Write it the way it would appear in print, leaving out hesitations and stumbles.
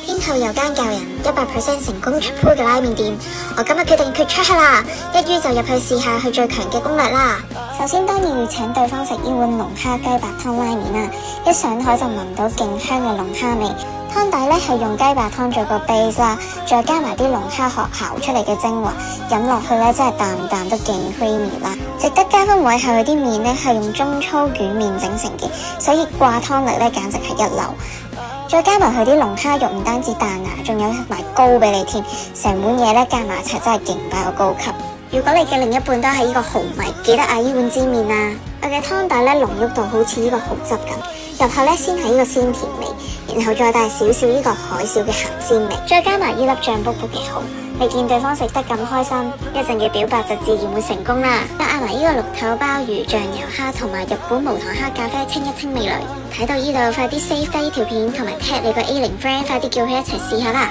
天后又奸教人，100% 成功出鋪嘅拉麵店，我今日決定決出去啦！一於就入去試下佢最強嘅攻略啦。首先當然要請對方食呢碗龍蝦雞白湯拉麵啦，一上台就聞到勁香嘅龍蝦味。湯底咧係用雞白湯做個 base 啦，再加埋啲龍蝦殼刨出嚟嘅精華，飲落去咧真係啖啖都勁 creamy 啦。值得加分位係佢啲麵咧係用中粗捲麵整成嘅，所以掛湯力咧簡直係一流。再加埋佢啲龍蝦肉唔單止彈牙，仲有埋膏俾你添，成碗嘢咧加埋一齊真係勁爆高級。如果你嘅另一半都係呢個蠔迷，記得嗌呢碗煎麵啊！我嘅湯底咧濃郁到好似呢個蠔汁咁，入口咧先係呢個鮮甜味，然後再帶少少呢個海鮮嘅鹹鮮味，再加埋呢粒醬卜卜嘅蠔。你見對方食得咁開心，一陣嘅表白就自然會成功啦！再嗌埋呢個綠豆鮑魚、醬油蝦同埋日本無糖蝦咖啡，清一清味蕾。睇到呢度，快啲 save 低呢條片，同埋 tag 你個 A0 friend，快啲叫佢一齊試下啦！